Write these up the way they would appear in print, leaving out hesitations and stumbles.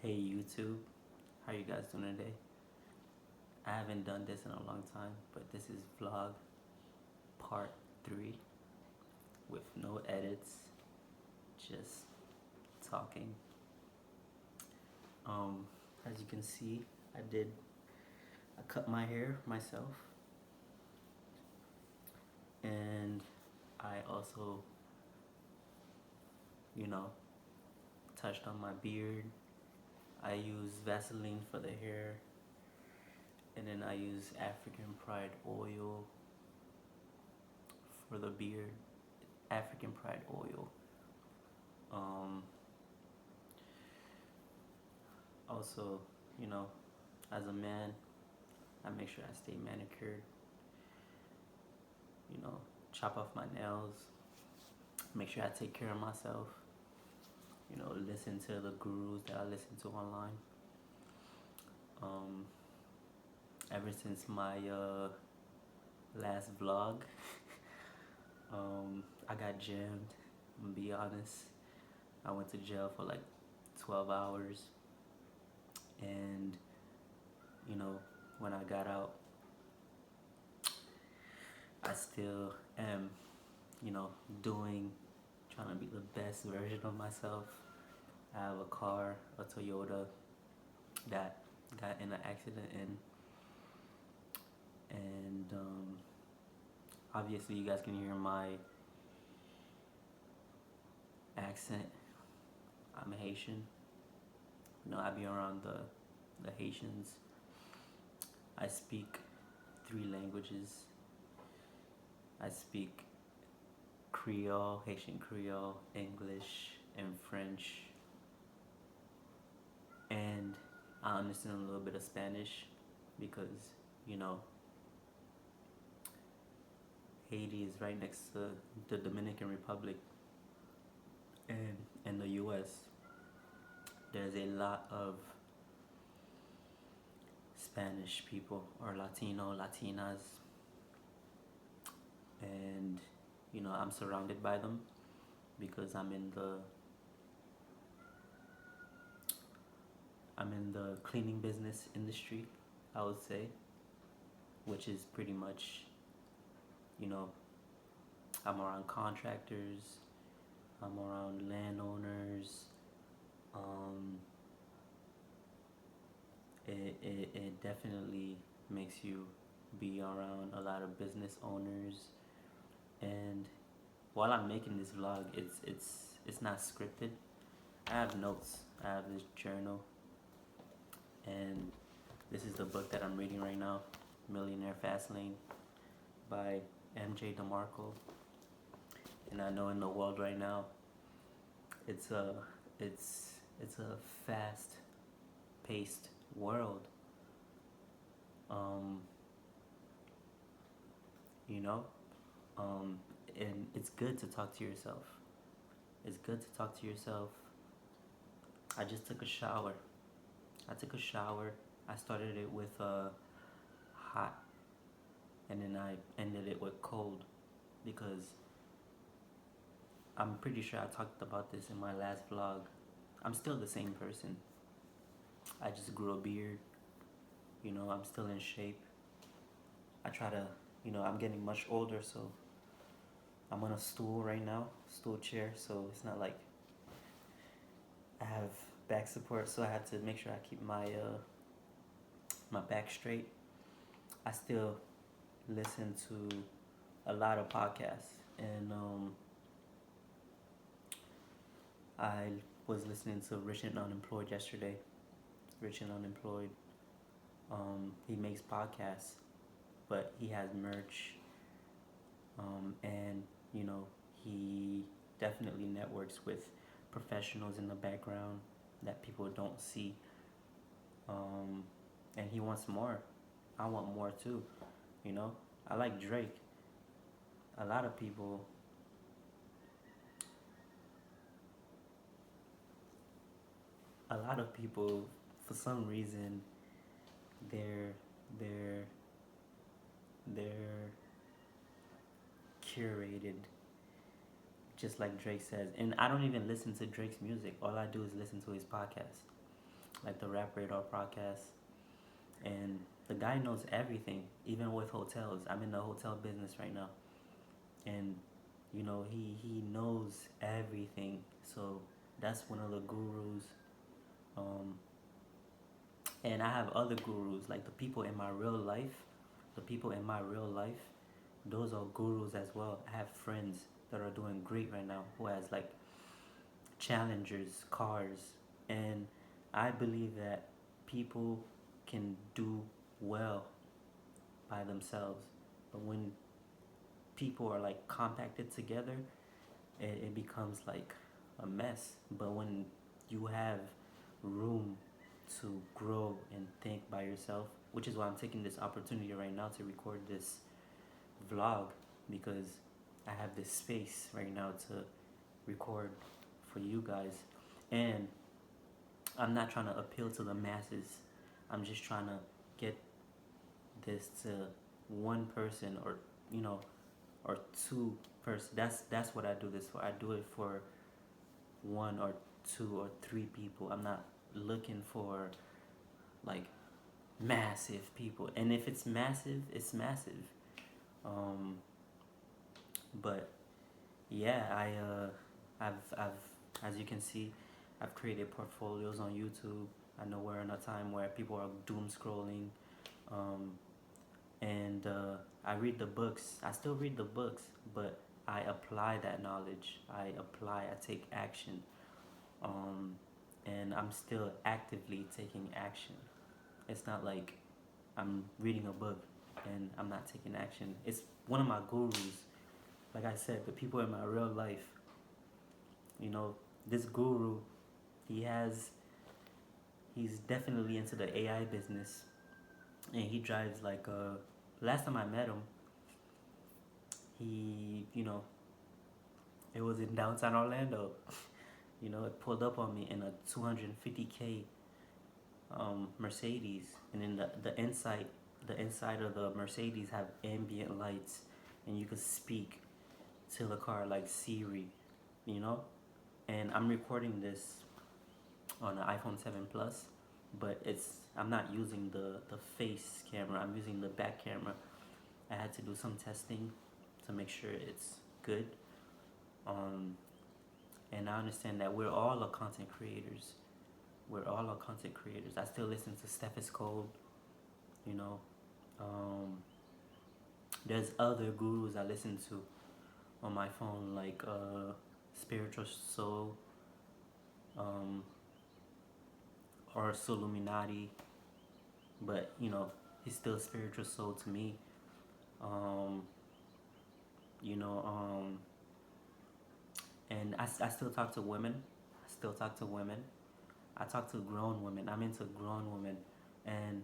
Hey YouTube, how you guys doing today? I haven't done this in a long time, but this is vlog part 3 with no edits, just talking. As you can see, I cut my hair myself, and I also, you know, touched on my beard. I use Vaseline for the hair, and then I use African Pride oil for the beard. African Pride oil. Um, Also, you know, as a man, I make sure I stay manicured, chop off my nails, make sure I take care of myself, listen to the gurus that I listen to online. Um, Ever since my last vlog, I got jammed. I'm gonna be honest. I went to jail for like 12 hours, and when I got out, I still am, doing, trying to be the best version of myself. I have a car, a Toyota, that got in an accident and obviously you guys can hear my accent. I'm Haitian. I be around the Haitians. I speak 3 languages. I speak Creole, Haitian Creole, English, and French. And I understand a little bit of Spanish because, Haiti is right next to the Dominican Republic, and in the US there's a lot of Spanish people or Latino, Latinas, and I'm surrounded by them because I'm in the cleaning business industry, I would say, which is pretty much, I'm around contractors, I'm around landowners. It definitely makes you be around a lot of business owners. And while I'm making this vlog, it's not scripted. I have notes. I have this journal, and this is the book that I'm reading right now, Millionaire Fastlane by MJ DeMarco. And I know in the world right now, it's a fast-paced world. Um, you know, and it's good to talk to yourself. It's good to talk to yourself. I just took a shower. I started it with hot, and then I ended it with cold because I'm pretty sure I talked about this in my last vlog. I'm still the same person. I just grew a beard. I'm still in shape. I try to, I'm getting much older, so I'm on a stool right now, stool chair, so it's not like I have back support, so I have to make sure I keep my my back straight. I still listen to a lot of podcasts, and I was listening to Rich and Unemployed yesterday. Rich and Unemployed. He makes podcasts, but he has merch, and he definitely networks with professionals in the background that people don't see, and he wants more. I want more too. I like Drake. A lot of people for some reason they're they're they're curated, just like Drake says. And I don't even listen to Drake's music. All I do is listen to his podcast. like the Rap Radar podcast, and the guy knows everything, even with hotels. I'm in the hotel business right now, and he knows everything. So that's one of the gurus. Um, and I have other gurus, like the people in my real life. The people in my real life, those are gurus as well. I have friends that are doing great right now who has like challengers, cars, and I believe that people can do well by themselves, but when people are like compacted together, it becomes like a mess. But when you have room to grow and think by yourself, which is why I'm taking this opportunity right now to record this vlog, because I have this space right now to record for you guys. And I'm not trying to appeal to the masses. I'm just trying to get this to one person, or you know or two person. That's what I do this for. I do it for one or two or three people. I'm not looking for like massive people. And if it's massive, it's massive. Um, but yeah, I've as you can see, I've created portfolios on YouTube. I know we're in a time where people are doom scrolling, um, and I read the books. I still read the books, but I apply that knowledge. I take action, um, and I'm still actively taking action. It's not like I'm reading a book and I'm not taking action. It's one of my gurus. Like I said, the people in my real life. This guru, he has, he's definitely into the AI business, and he drives like last time I met him, he, it was in downtown Orlando. It pulled up on me in a 250K Mercedes, and then the inside of the Mercedes have ambient lights, and you could speak to the car like Siri, you know. And I'm recording this on an iPhone 7 Plus, but I'm not using the face camera. I'm using the back camera. I had to do some testing to make sure it's good. Um, and I understand that we're all a content creators. We're all a content creators. I still listen to SLSColours, you know. Um, there's other gurus I listen to on my phone, like Spiritual Soul, um, or Soluminati, but he's still Spiritual Soul to me. Um, you know, and I still talk to women. I still talk to women. I talk to grown women. I'm into grown women, and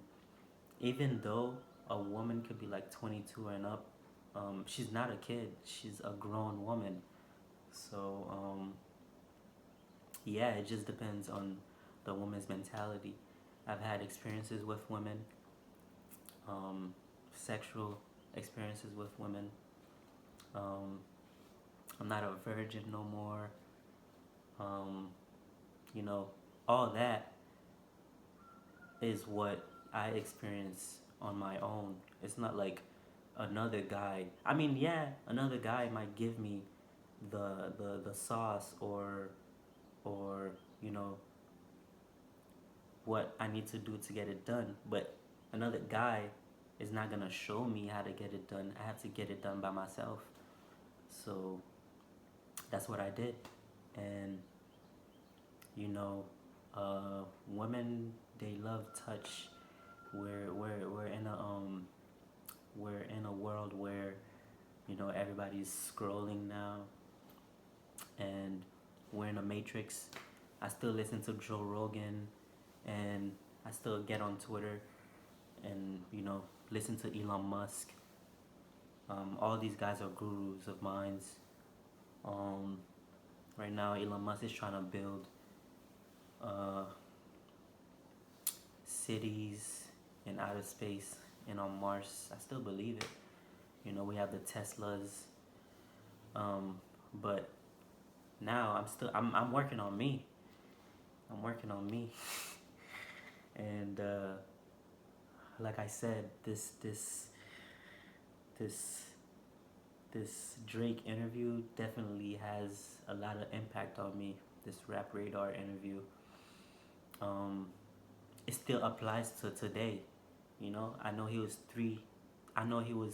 even though a woman could be like 22 and up, she's not a kid. She's a grown woman. So yeah, it just depends on the woman's mentality. I've had experiences with women, sexual experiences with women. Um, I'm not a virgin no more. Um, you know, all that is what I experience on my own. It's not like another guy. I mean, yeah, another guy might give me the sauce, or you know what I need to do to get it done, but another guy is not gonna show me how to get it done. I have to get it done by myself. So that's what I did. And women, they love touch. We're in a world where everybody's scrolling now, and we're in a matrix. I still listen to Joe Rogan, and I still get on Twitter and listen to Elon Musk. All these guys are gurus of mine. Um, right now, Elon Musk is trying to build uh, cities in outer space and on Mars. I still believe it. We have the Teslas, but now I'm working on me. I'm working on me. like I said, this this Drake interview definitely has a lot of impact on me. This Rap Radar interview, um, it still applies to today. You know, I know he was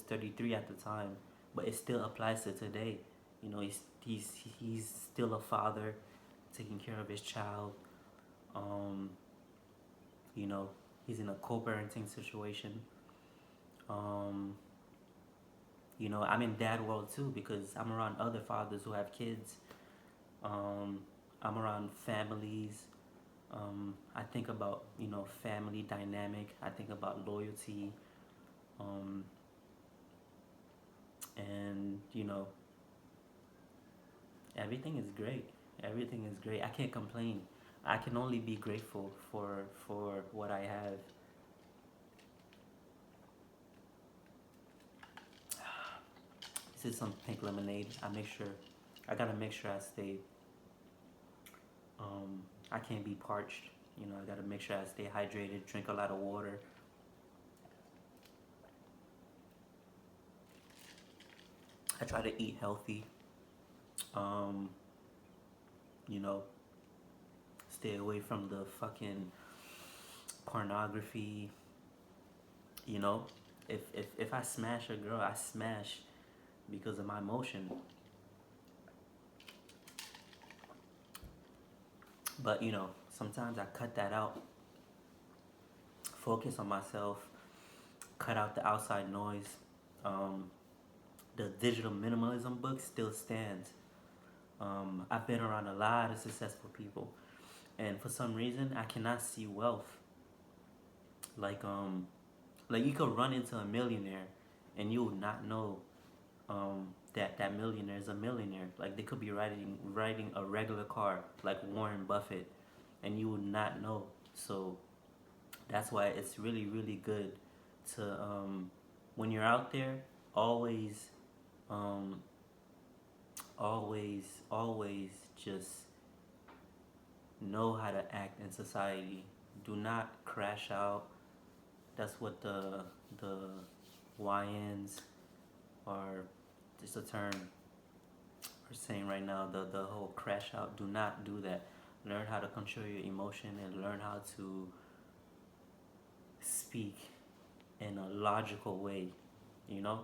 33 at the time, but it still applies to today. You know, he's still a father, taking care of his child. Um, you know, he's in a co-parenting situation. Um, you know, I'm in dad world too because I'm around other fathers who have kids. Um, I'm around families. I think about, you know, family dynamic. I think about loyalty. Um, and you know, everything is great. Everything is great. I can't complain. I can only be grateful for what I have. This is some pink lemonade. I gotta make sure I stay. I can't be parched. You know, I gotta make sure I stay hydrated. Drink a lot of water. I try to eat healthy. Um, you know, stay away from the fucking pornography. You know, if I smash a girl, I smash because of my emotion. But you know, sometimes I cut that out. Focus on myself. Cut out the outside noise. Um, the digital minimalism book still stands. I've been around a lot of successful people, and for some reason, I cannot see wealth. Like like you could run into a millionaire, and you will not know that that millionaire is a millionaire. Like they could be riding a regular car, like Warren Buffett, and you would not know. So that's why it's really good to when you're out there, always um, always just know how to act in society. Do not crash out. That's what the YNs are, just a term we're saying right now. The whole crash out. Do not do that. Learn how to control your emotion and learn how to speak in a logical way. You know,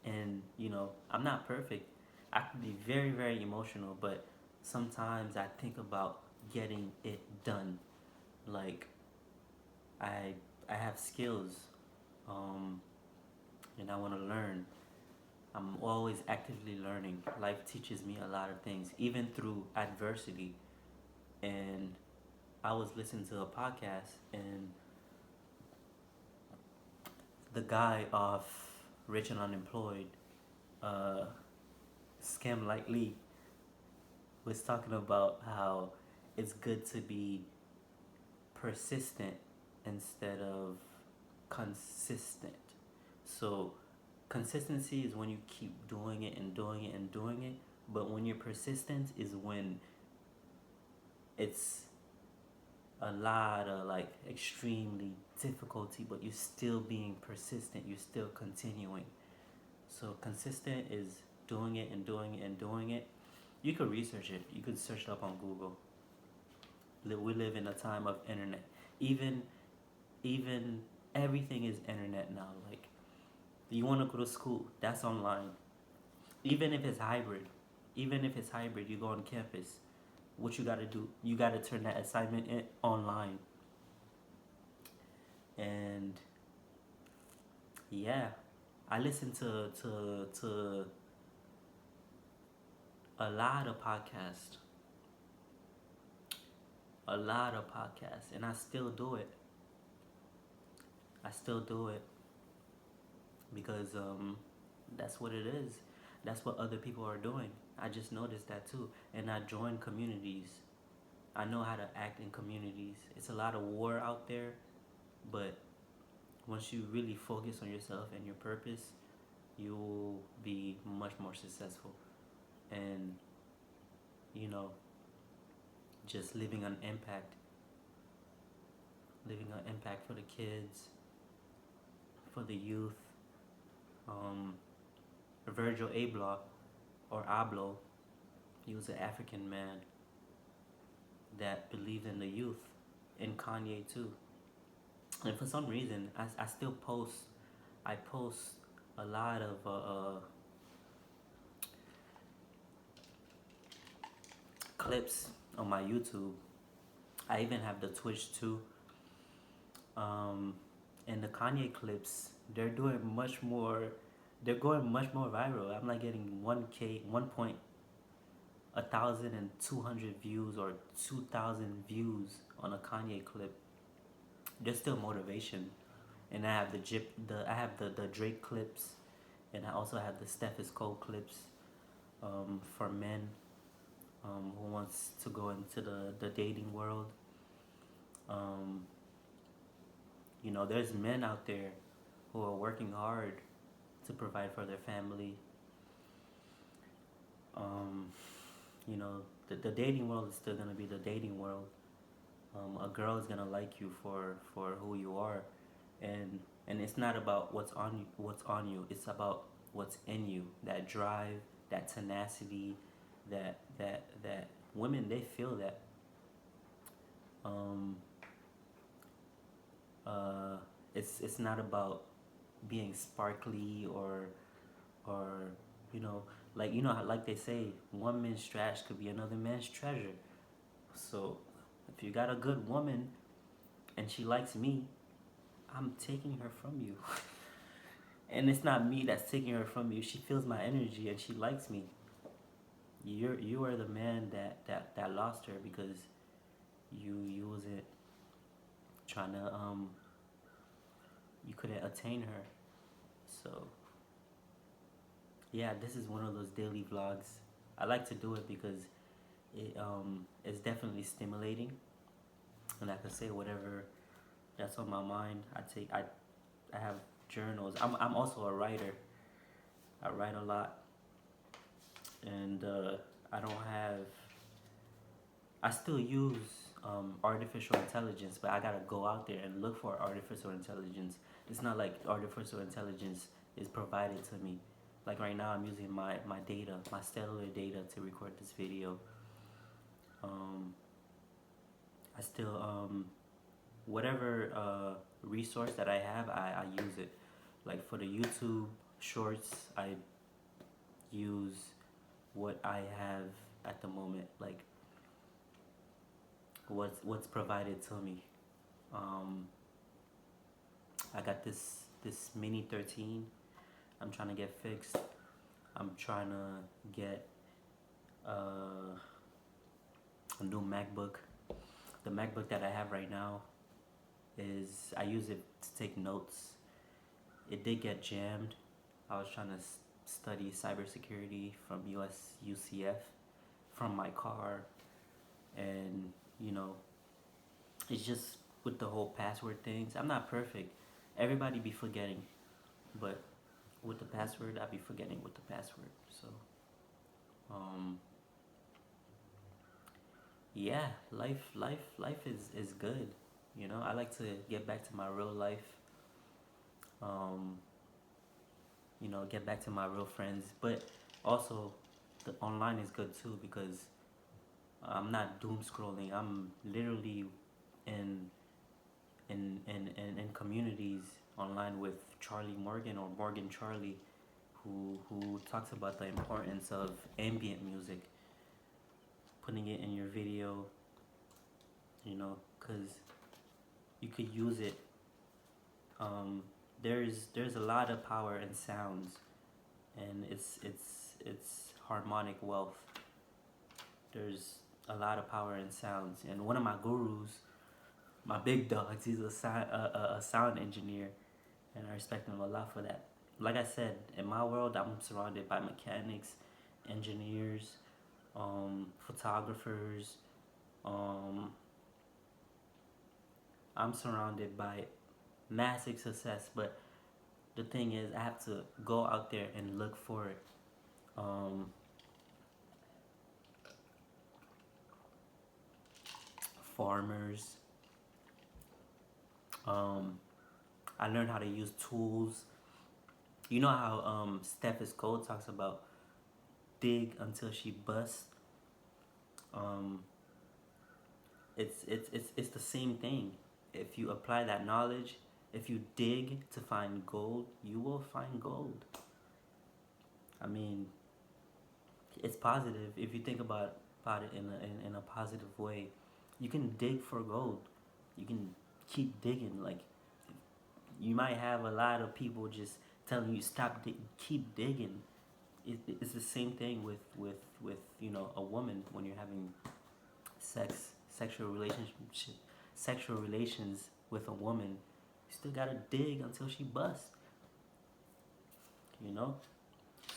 and you know, I'm not perfect. I can be very emotional, but sometimes I think about getting it done. Like I I have skills, um, and I want to learn. I'm always actively learning. Life teaches me a lot of things, even through adversity. And I was listening to a podcast, and the guy off Rich and Unemployed, uh, Scam Like Lee, was talking about how it's good to be persistent instead of consistent. So consistency is when you keep doing it and doing it and doing it, but when you're persistent is when it's a lot of like extremely difficulty, but you're still being persistent, you're still continuing. So consistent is doing it and doing it and doing it. You could research it, you could search it up on Google. We live in a time of internet. Even even everything is internet now. Like you want to go to school, that's online. Even if it's hybrid, you go on campus. What you got to do, you got to turn that assignment in online. And yeah, I listen to a lot of podcasts, and I still do it. I still do it because that's what it is. That's what other people are doing. I just noticed that too, and I join communities. I know how to act in communities. It's a lot of war out there, but once you really focus on yourself and your purpose, you will be much more successful. And you know, just leaving an impact leaving an impact for the kids, for the youth. Um, Virgil Abloh, or Abloh, he was an African man that believed in the youth, and Kanye too. And for some reason, I still post, I post a lot of clips on my YouTube. I even have the Twitch too. And the Kanye clips, they're doing much more. They're going much more viral. I'm like getting 1K, 1,200 views or 2,000 views on a Kanye clip. There's still motivation, and I have I have the Drake clips, and I also have the SLSColours clips, for men, who wants to go into the dating world. Um, there's men out there who are working hard to provide for their family. Um, the dating world is still gonna be the dating world. A girl is gonna like you for who you are, and it's not about what's on you. It's about what's in you. That drive, that tenacity, that women, they feel that. Um, it's not about being sparkly or you know like they say, one man's trash could be another man's treasure. So if you got a good woman and she likes me, I'm taking her from you. And it's not me that's taking her from you. She feels my energy and she likes me. You are the man that lost her because you wasn't trying to you couldn't attain her. So yeah, this is one of those daily vlogs. I like to do it because it's definitely stimulating, and I can say whatever that's on my mind. I have journals. I'm also a writer. I write a lot, and I don't have. I still use artificial intelligence, but I gotta go out there and look for artificial intelligence. It's not like artificial intelligence is provided to me. Like right now, I'm using my data, my cellular data, to record this video. I still whatever resource that I have, I use it. Like for the YouTube shorts, I use what I have at the moment, like what's provided to me. I got this Mini 13. I'm trying to get fixed. I'm trying to get a new MacBook. The MacBook that I have right now I use it to take notes. It did get jammed. I was trying to study cybersecurity from UCF from my car, and it's just with the whole password things. I'm not perfect. Everybody be forgetting, but with the password, I be forgetting with the password. So, yeah, life is good. I like to get back to my real life. Get back to my real friends, but also the online is good too because I'm not doom scrolling. I'm literally in in communities online with Charlie Morgan, or Morgan Charlie, who talks about the importance of ambient music, putting it in your video, because you could use it. There's a lot of power in sounds, and it's harmonic wealth. There's a lot of power in sounds, and one of my gurus, my big dogs, he's a sound engineer, and I respect him a lot for that. Like I said, in my world, I'm surrounded by mechanics, engineers, photographers. I'm surrounded by massive success, but the thing is, I have to go out there and look for it. Farmers, Um, I learned how to use tools. You know how SLSColours talks about dig until she busts. Um, it's the same thing. If you apply that knowledge, if you dig to find gold, you will find gold. I mean, it's positive if you think about it in a positive way. You can dig for gold. You can keep digging. Like, you might have a lot of people just telling you stop, keep digging. It's the same thing with a woman when you're having sexual relationship, sexual relations with a woman. You still gotta dig until she busts. You know.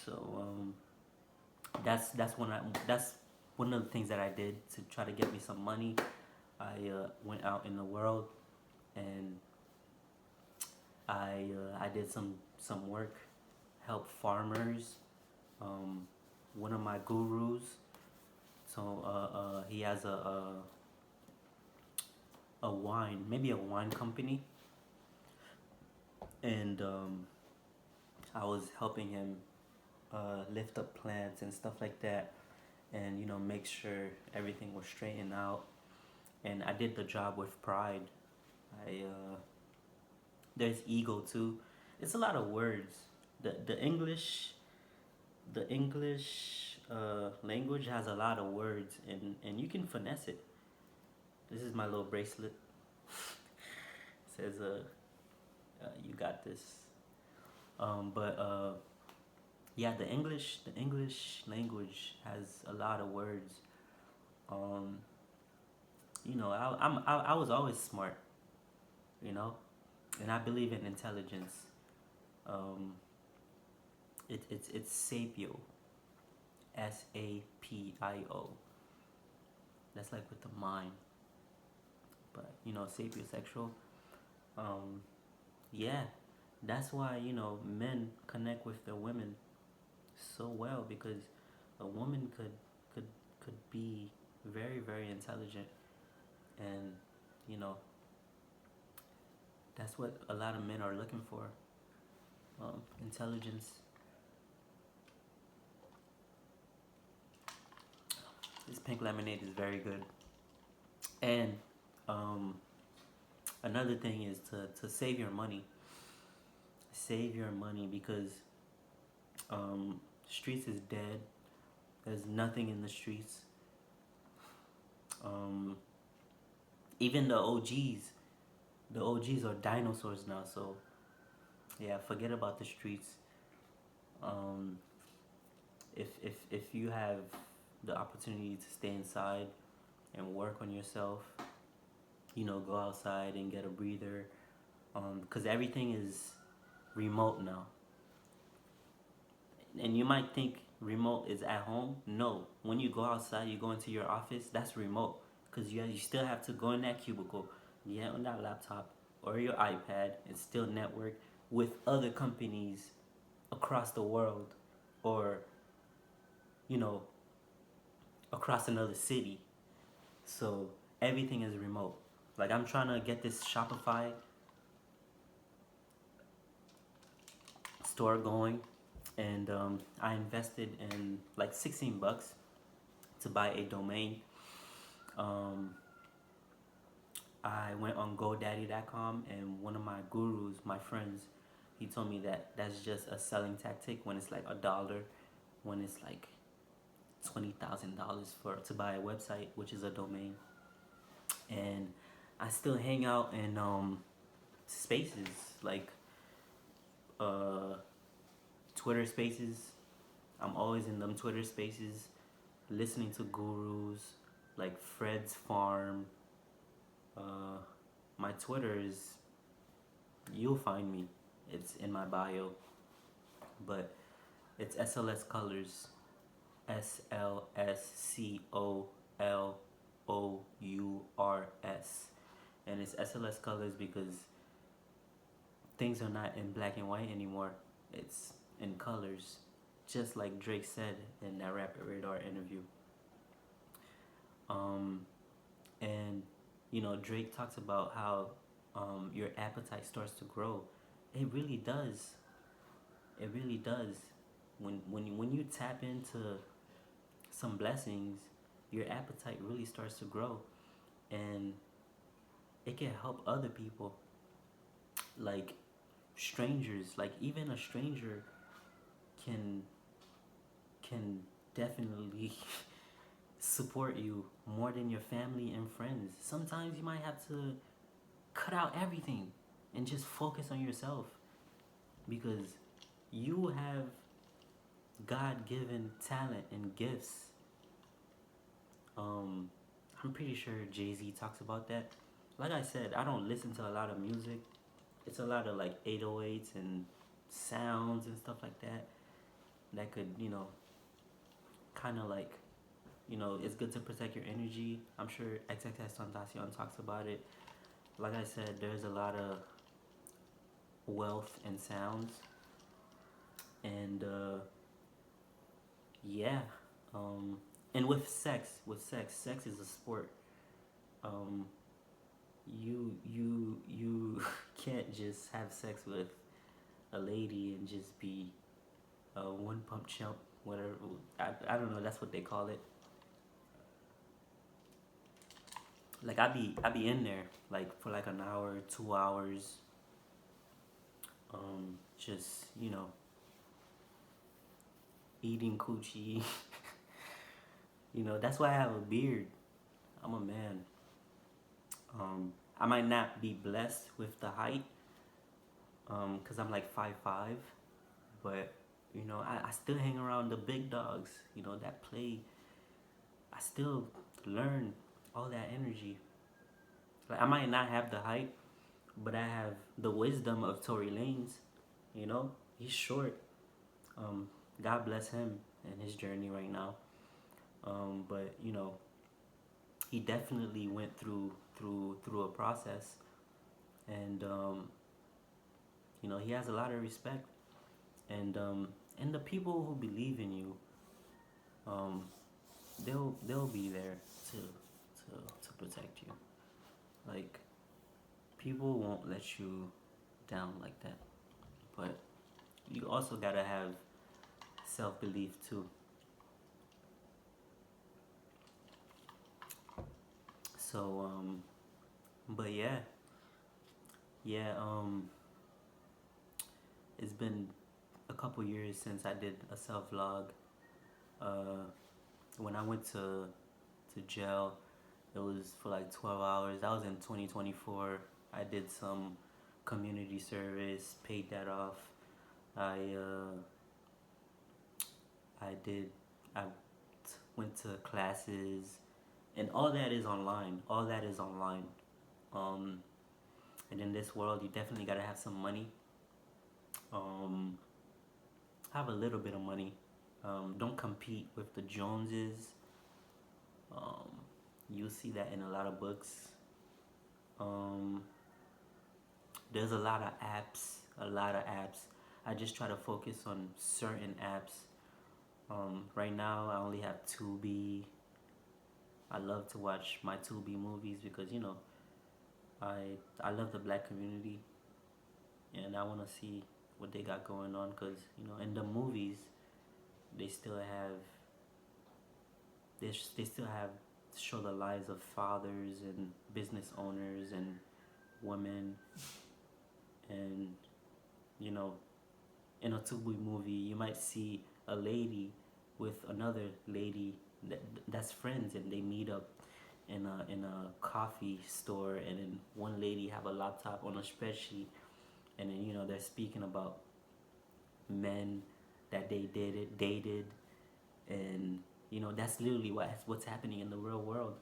So that's one of the things that I did to try to get me some money. I went out in the world and I did some work, help farmers. One of my gurus, so he has a wine, maybe a wine company, and I was helping him lift up plants and stuff like that, and make sure everything was straightened out. And I did the job with pride. I There's ego too. It's a lot of words. The English language has a lot of words, and you can finesse it. This is my little bracelet. It says you got this. But yeah, the English language has a lot of words. Um, I was always smart, and I believe in intelligence. Um, it's sapio, SAPIO. That's like with the mind, but sapiosexual. Um, yeah, that's why men connect with their women so well, because a woman could be very, very intelligent, and you know that's what a lot of men are looking for. Intelligence. This pink lemonade is very good. And um, another thing is to save your money. Save your money, because streets is dead. There's nothing in the streets. Um, Even the OGs are dinosaurs now. So yeah, forget about the streets. Um, if you have the opportunity to stay inside and work on yourself, go outside and get a breather, because everything is remote now. And you might think remote is at home. No, when you go outside, you go into your office, that's remote, because you still have to go in that cubicle, get on that laptop or your iPad and still network with other companies across the world, or across another city. So everything is remote. Like, I'm trying to get this Shopify store going, and I invested in like $16 to buy a domain. I went on GoDaddy.com, and one of my gurus, my friends, he told me that that's just a selling tactic when it's like $1, when it's like $20,000 to buy a website, which is a domain. And I still hang out in spaces like Twitter spaces. I'm always in them Twitter spaces, listening to gurus like Fred's Farm. My Twitter is, you'll find me. It's in my bio, but it's SLSColours, SLSColours, and it's SLSColours because things are not in black and white anymore. It's in colors, just like Drake said in that Rapid Radar interview. And Drake talks about how your appetite starts to grow. It really does. It really does. When you tap into some blessings, your appetite really starts to grow, and it can help other people, like strangers. Like even a stranger can can definitely support you more than your family and friends. Sometimes you might have to cut out everything and just focus on yourself, because you have God given talent and gifts. Um, I'm pretty sure Jay-Z talks about that. Like I said, I don't listen to a lot of music. It's a lot of like 808s and sounds and stuff like that that could, kind of like, it's good to protect your energy. I'm sure XXXTentacion talks about it. Like I said, there's a lot of wealth and sounds, and yeah, and sex is a sport. Um, you can't just have sex with a lady and just be a one pump chump, whatever. I don't know. That's what they call it. Like I be in there like for like an hour, 2 hours, just eating coochie. That's why I have a beard. I'm a man. I might not be blessed with the height, cause I'm like 5'5", but I still hang around the big dogs. That play. I still learn all that energy. Like I might not have the height, but I have the wisdom of Tory Lanez. He's short. Um, God bless him and his journey right now. But he definitely went through a process, and he has a lot of respect, and the people who believe in you, um, they'll be there to protect you. Like people won't let you down like that, but you also gotta have self belief too. So but yeah, it's been a couple years since I did a self vlog. Uh, when I went to jail, it was for like 12 hours. That was in 2024. I did some community service, paid that off. I I did I went to classes, and all that is online. All that is online. Um, and in this world, you definitely gotta have some money. Um, have a little bit of money. Don't compete with the Joneses. Um, you'll see that in a lot of books. Um, there's a lot of apps. A lot of apps. I just try to focus on certain apps. Right now, I only have Tubi. I love to watch my Tubi movies because I love the black community, and I want to see what they got going on, because in the movies they still have they still have show the lives of fathers and business owners and women, and you know in a Tubi movie you might see a lady with another lady that's friends, and they meet up in a coffee store, and then one lady have a laptop on a spreadsheet, and then they're speaking about men that they dated, and that's literally what's happening in the real world.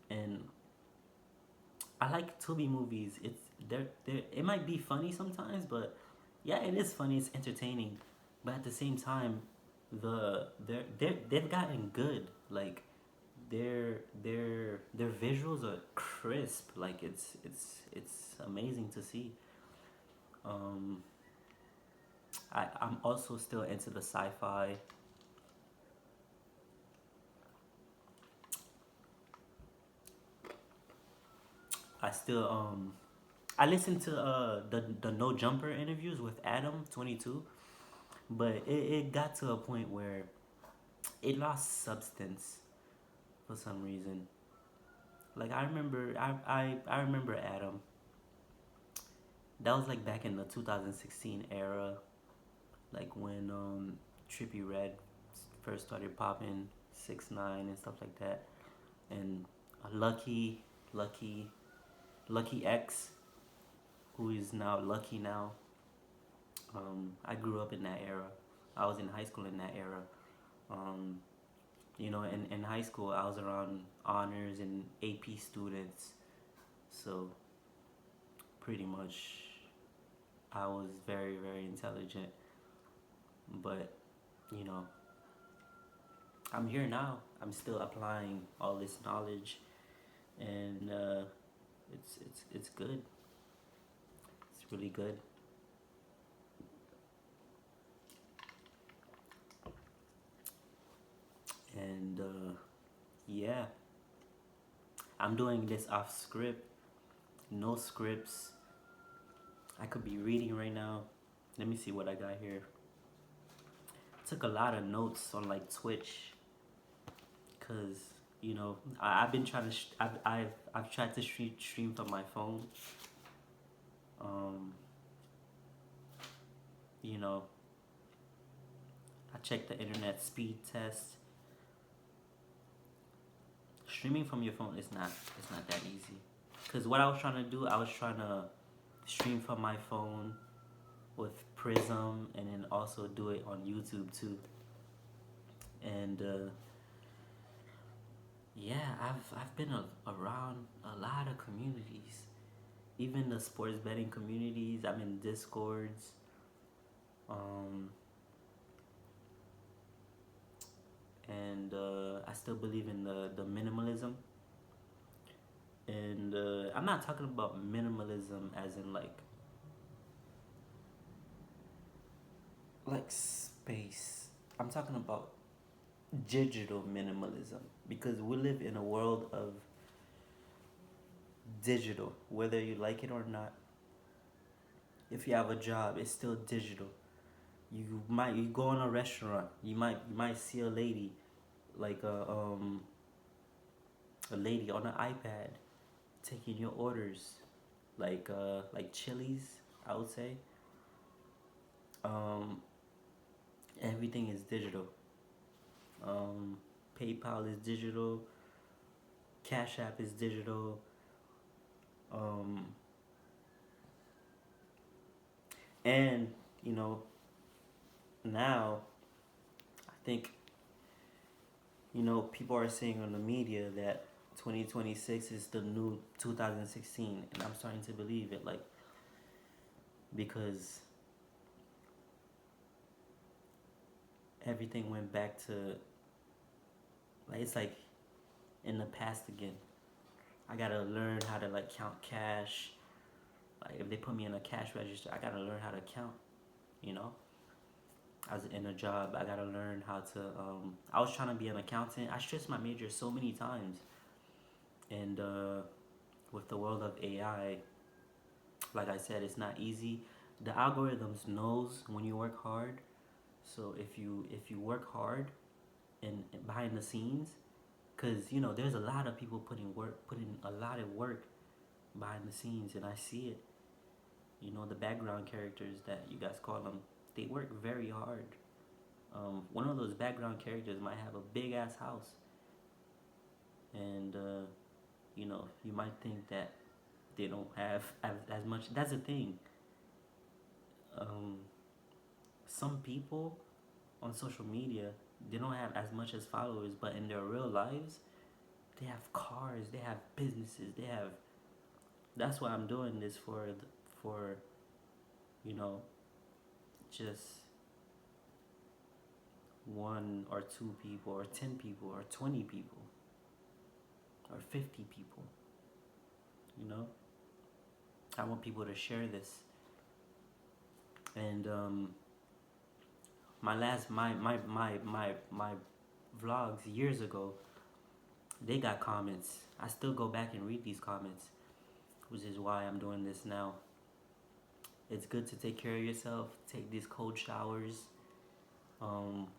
And I like Tubi movies. They're it might be funny sometimes, but yeah, it is funny. It's entertaining, but at the same time, they've gotten good. Like their visuals are crisp. Like it's amazing to see. Um, I'm also still into the sci-fi. I still I listened to the No Jumper interviews with Adam 22, but it got to a point where it lost substance for some reason. Like I remember Adam. That was like back in the 2016 era, like when Trippy Red first started popping, 6ix9ine and stuff like that, and Lucky Lucky X, who is now Lucky now. I grew up in that era. I was in high school in that era. Um, in high school, I was around honors and AP students, so pretty much I was very, very intelligent. But, you know, I'm here now. I'm still applying all this knowledge, and it's good. It's really good. And yeah, I'm doing this off script, no scripts. I could be reading right now. Let me see what I got here. Took a lot of notes on like Twitch, cause I've been trying to I've tried to stream from my phone. Um, you know, I checked the internet speed test. Streaming from your phone is not that easy. Cause what I was trying to do, I was trying to stream from my phone with Prism, and then also do it on YouTube too. And yeah, I've been around a lot of communities, even the sports betting communities. I'm in Discords. Um, and I still believe in the minimalism. And I'm not talking about minimalism as in like space. I'm talking about digital minimalism, because we live in a world of digital, whether you like it or not. If you have a job, it's still digital. You go in a restaurant, you might see a lady, like a lady on an iPad taking your orders, like Chili's, I would say. Um, Everything is digital. Um, PayPal is digital. Cash App is digital. Um, and you know now, I think people are saying on the media that 2026 is the new 2016, and I'm starting to believe it, like, because everything went back to, like, it's like in the past again. I gotta learn how to like count cash. Like if they put me in a cash register, I gotta learn how to count. You know, as in a job, I gotta learn how to. I was trying to be an accountant. I stressed my major so many times, and with the world of AI, like I said, it's not easy. The algorithms knows when you work hard. So if you work hard and behind the scenes, because there's a lot of people putting a lot of work behind the scenes, and I see it. The background characters that you guys call them, they work very hard. One of those background characters might have a big ass house, and you might think that they don't have as much. That's the thing. Um, some people on social media, they don't have as much as followers, but in their real lives, they have cars, they have businesses, they have. That's why I'm doing this for you know just one or two people or 10 people or 20 people or 50 people. You know, I want people to share this. And my vlogs years ago, they got comments. I still go back and read these comments. which is why I'm doing this now. It's good to take care of yourself. Take these cold showers.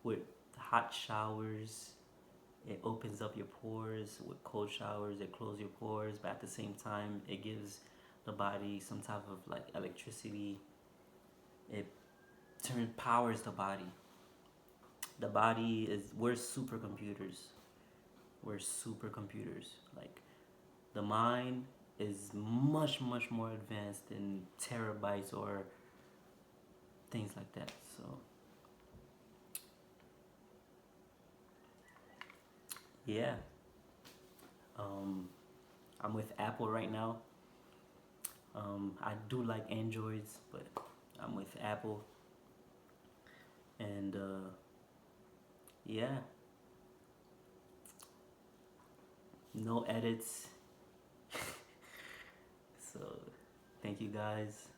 With hot showers, it opens up your pores. With cold showers, it closes your pores, but at the same time, it gives the body some type of like electricity. It powers the body. The body is, we're supercomputers. We're supercomputers. Like, the mind is much, much more advanced than terabytes or things like that. So, yeah. I'm with Apple right now. I do like Androids, but I'm with Apple. And yeah, no edits. So thank you guys.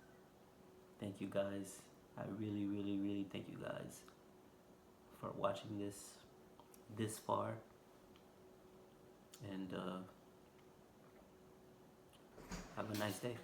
Thank you guys. I really, really, really thank you guys for watching this far. And have a nice day.